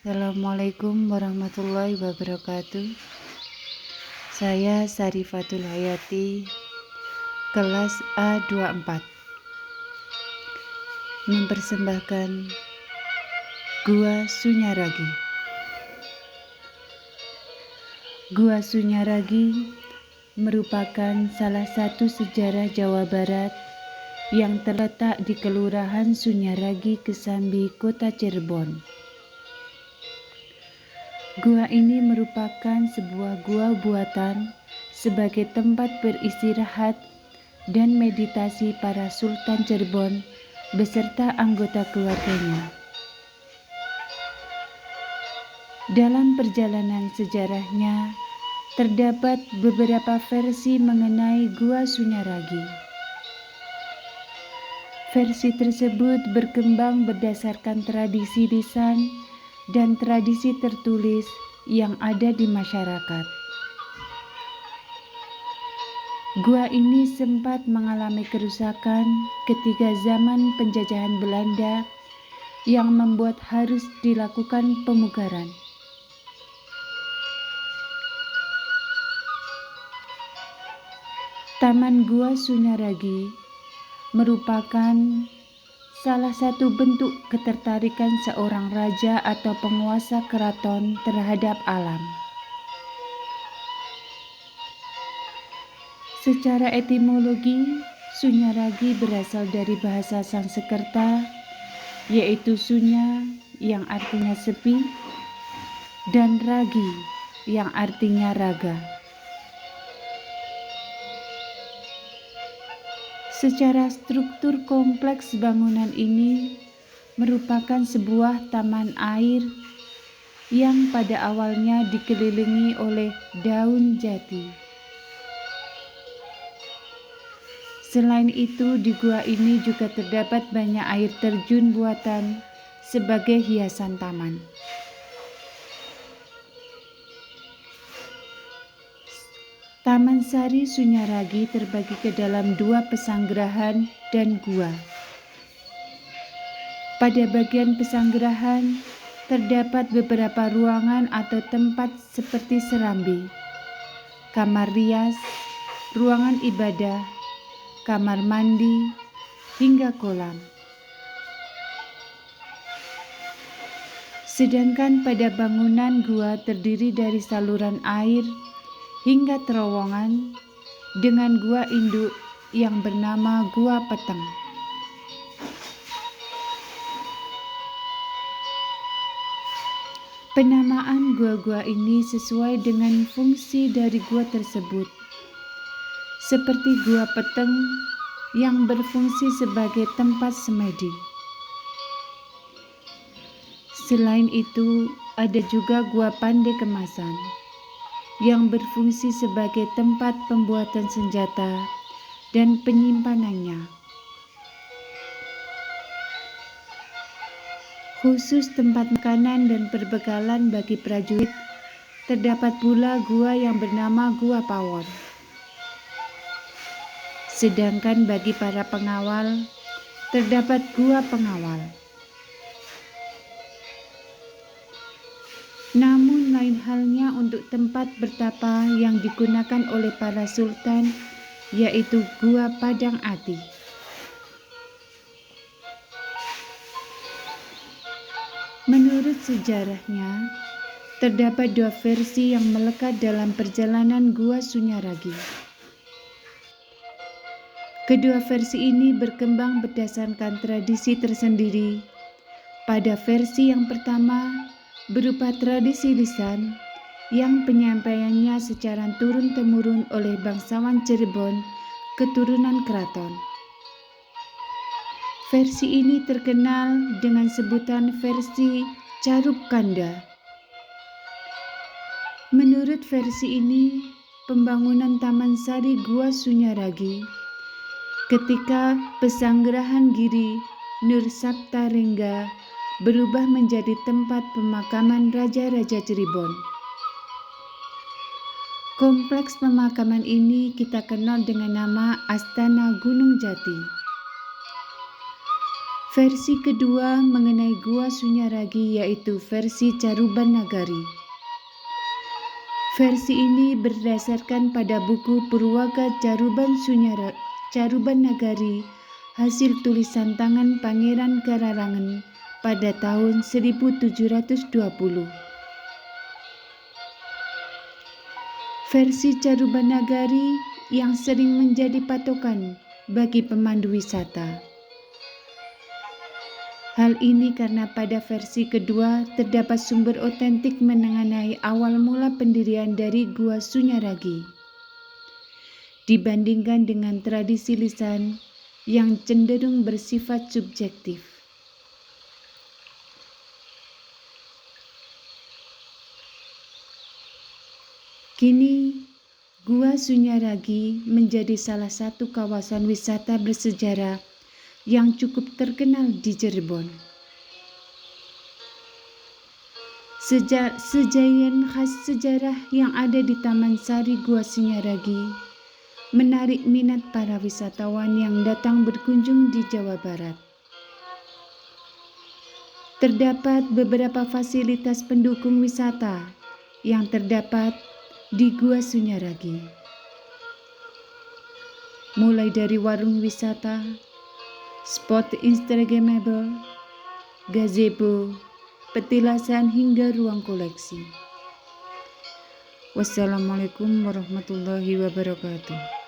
Assalamualaikum warahmatullahi wabarakatuh. Saya Sarifatul Hayati, kelas A24, mempersembahkan Gua Sunyaragi. Gua Sunyaragi merupakan salah satu sejarah Jawa Barat yang terletak di Kelurahan Sunyaragi, Kesambi, Kota Cirebon. Gua ini merupakan sebuah gua buatan sebagai tempat beristirahat dan meditasi para Sultan Cirebon beserta anggota keluarganya. Dalam perjalanan sejarahnya, terdapat beberapa versi mengenai Gua Sunyaragi. Versi tersebut berkembang berdasarkan tradisi lisan dan tradisi tertulis yang ada di masyarakat. Gua ini sempat mengalami kerusakan ketika zaman penjajahan Belanda yang membuat harus dilakukan pemugaran. Taman Gua Sunyaragi merupakan salah satu bentuk ketertarikan seorang raja atau penguasa keraton terhadap alam. Secara etimologi, Sunyaragi berasal dari bahasa Sanskerta, yaitu sunya yang artinya sepi dan ragi yang artinya raga. Secara struktur kompleks bangunan ini merupakan sebuah taman air yang pada awalnya dikelilingi oleh daun jati. Selain itu, di gua ini juga terdapat banyak air terjun buatan sebagai hiasan taman. Taman Sari Sunyaragi terbagi ke dalam dua pesanggerahan dan gua. Pada bagian pesanggerahan terdapat beberapa ruangan atau tempat seperti serambi, kamar rias, ruangan ibadah, kamar mandi, hingga kolam. Sedangkan pada bangunan gua terdiri dari saluran air hingga terowongan dengan gua induk yang bernama Gua Peteng. Penamaan gua-gua ini sesuai dengan fungsi dari gua tersebut, seperti Gua Peteng yang berfungsi sebagai tempat semedi. Selain itu, ada juga Gua Pandai Kemasan yang berfungsi sebagai tempat pembuatan senjata dan penyimpanannya. Khusus tempat makanan dan perbekalan bagi prajurit, terdapat pula gua yang bernama Gua Pawon. Sedangkan bagi para pengawal, terdapat Gua Pengawal. Namun lain halnya untuk tempat bertapa yang digunakan oleh para sultan, yaitu Gua Padang Ati. Menurut sejarahnya, terdapat dua versi yang melekat dalam perjalanan Gua Sunyaragi. Kedua versi ini berkembang berdasarkan tradisi tersendiri. Pada versi yang pertama, berupa tradisi lisan yang penyampaiannya secara turun-temurun oleh bangsawan Cirebon, keturunan keraton. Versi ini terkenal dengan sebutan versi Caruk Kanda. Menurut versi ini, pembangunan Taman Sari Gua Sunyaragi ketika Pesanggerahan Giri Nur Saptarengga berubah menjadi tempat pemakaman Raja-Raja Cirebon. Kompleks pemakaman ini kita kenal dengan nama Astana Gunung Jati. Versi kedua mengenai Gua Sunyaragi yaitu versi Caruban Nagari. Versi ini berdasarkan pada buku Purwaka Caruban Nagari hasil tulisan tangan Pangeran Kararangen pada tahun 1720. Versi Caruban Nagari yang sering menjadi patokan bagi pemandu wisata. Hal ini karena pada versi kedua terdapat sumber otentik mengenai awal mula pendirian dari Gua Sunyaragi dibandingkan dengan tradisi lisan yang cenderung bersifat subjektif. Kini, Gua Sunyaragi menjadi salah satu kawasan wisata bersejarah yang cukup terkenal di Cirebon. Sejajan khas sejarah yang ada di Taman Sari Gua Sunyaragi menarik minat para wisatawan yang datang berkunjung di Jawa Barat. Terdapat beberapa fasilitas pendukung wisata yang terdapat di Gua Sunyaragi, mulai dari warung wisata, spot instagramable, gazebo, petilasan hingga ruang koleksi. Wassalamualaikum warahmatullahi wabarakatuh.